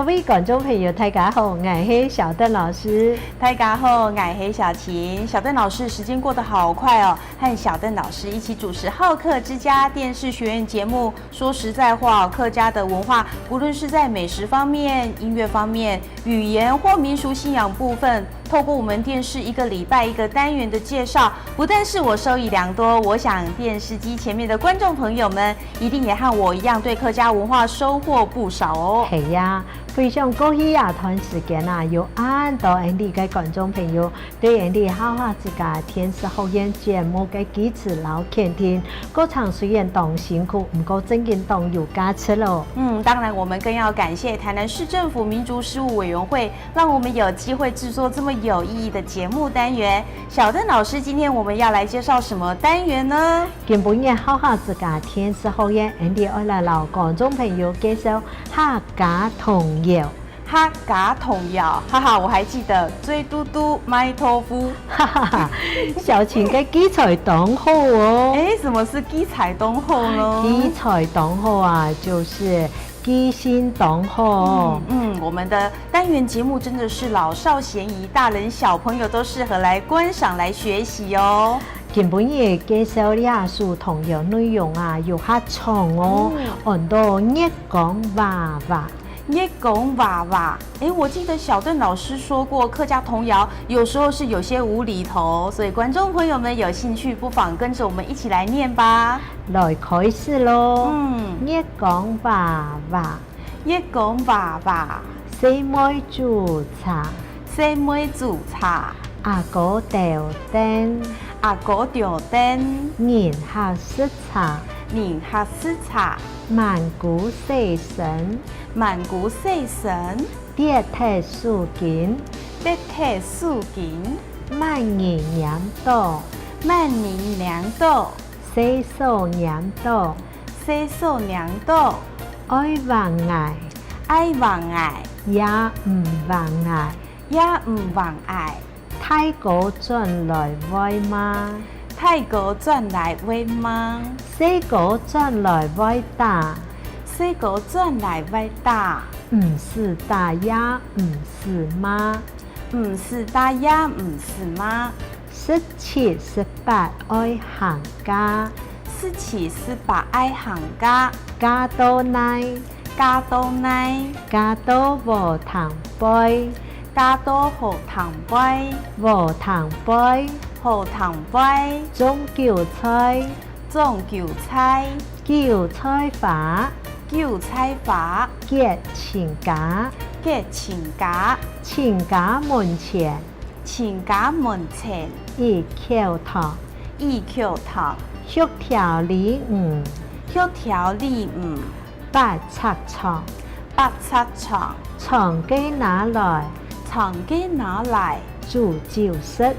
各位观众朋友，大家好，我是小邓老师。大家好，我是小琴。小邓老师，时间过得好快哦，和小邓老师一起主持好客之家电视学院节目。说实在话，客家的文化，不论是在美食方面、音乐方面、语言或民俗信仰部分，透过我们电视一个礼拜一个单元的介绍，不但是我受益良多，我想电视机前面的观众朋友们一定也和我一样对客家文化收获不少哦。系呀，非常恭喜啊！段时间啊，有很多人哋嘅观众朋友对人哋好客之家天使后院节目嘅支持老肯定，歌唱虽然当辛苦，唔过正经当有价值咯。当然我们更要感谢台南市政府民族事务委员会，让我们有机会制作这么有意义的节目单元。小邓老师，今天我们要来介绍什么单元呢？今本日好客之家天使后院，人哋爱来老观众朋友介绍客家童谣。客家童谣，哈哈，我还记得追嘟嘟卖豆腐，哈哈哈，小琴嘅基材党好哦。什么是基彩东后呢？基材党好啊，就是基心党好。我们的单元节目真的是老少咸宜，大人小朋友都适合来观赏、来学习哦。今本日介绍呢首童谣内容啊，有较长哦，很多日讲娃娃。叶公娃娃，我记得小邓老师说过，客家童谣有时候是有些无厘头，所以观众朋友们有興趣，不妨跟着我們一起來念吧。來開始咯。葉講娃娃，葉講娃娃，細妹煮茶，細妹煮茶，阿哥吊燈，阿哥吊燈，年客食茶，年客食茶，萬古四神。萬古四神，啲睇數件，啲睇數件，萬年娘多，萬年娘多，四數娘多，四數娘多，愛橫崖，愛橫崖，也唔橫崖，也唔橫崖，太古轉來威嗎？太古轉來威嗎？四古轉來威大。四個轉來偉大，唔是大也唔是媽，唔是大也唔是媽。17、18愛行家，17、18愛行家，家到奶，家到奶，家到無糖杯，家到荷糖杯，無糖杯，荷糖杯，種韭菜，種韭菜，韭菜花。韭菜花，結親家，結親家，親家門前，親家門前，一口糖，一口糖，血條里五，血條里五，八尺長，八尺長，長機拿來，長機拿來，煮就食，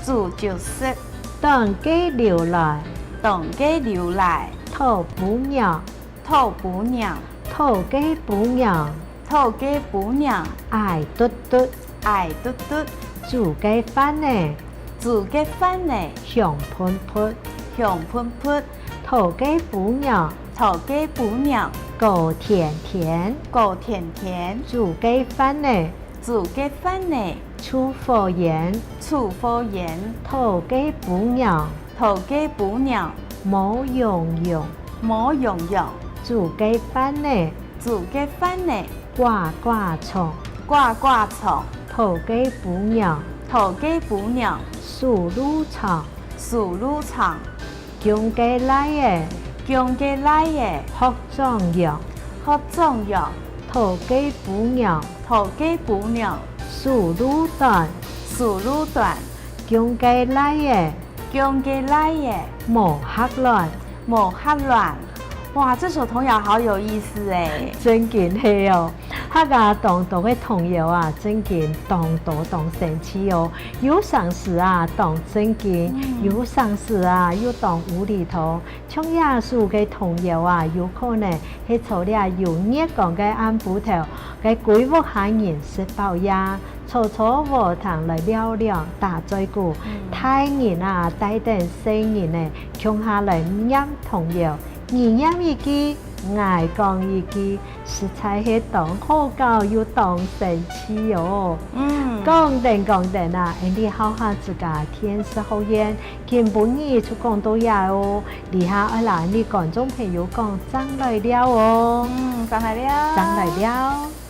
煮就食，當機留來，當機留來，土補娘。土補娘，土雞補娘，土雞補娘，愛嘟嘟，愛嘟嘟，煮雞飯呢，煮雞飯呢，香噴噴，香噴噴，土雞補娘，土雞補娘，狗甜甜，狗甜甜，煮雞飯呢，煮雞飯呢，廚房鹽，廚房鹽，土雞補娘，土雞補娘，冇用用，冇用用。煮雞飯呢，煮雞飯呢，掛掛蟲，掛掛蟲，土雞補娘，土雞補娘，樹路長，樹路長，強雞來嘅，強雞來嘅，學壯陽，學壯陽，土雞補娘，土雞補娘，樹路短，樹路短，強雞來嘅，強雞來嘅，冇黑亂，冇黑亂。哇，这首童谣好有意思哎！真嘅係哦，客家當道嘅童謠啊，真嘅當道當神奇哦。有上時啊當正經，有上時啊又當無厘頭。像耶穌嘅童謠啊，有可能係做了有熱講嘅安布頭，嘅鬼屋下人食飽呀，楚楚和堂來了了大嘴鼓，太人啊帶定細人呢，窮下來念童謠。二音一句，爱讲一句，食材係當好教又當神奇哦。講定啊，你好下自家天使後院，見本日出講到呀哦，以下你觀眾朋友講，真來了哦，真來了，真來了。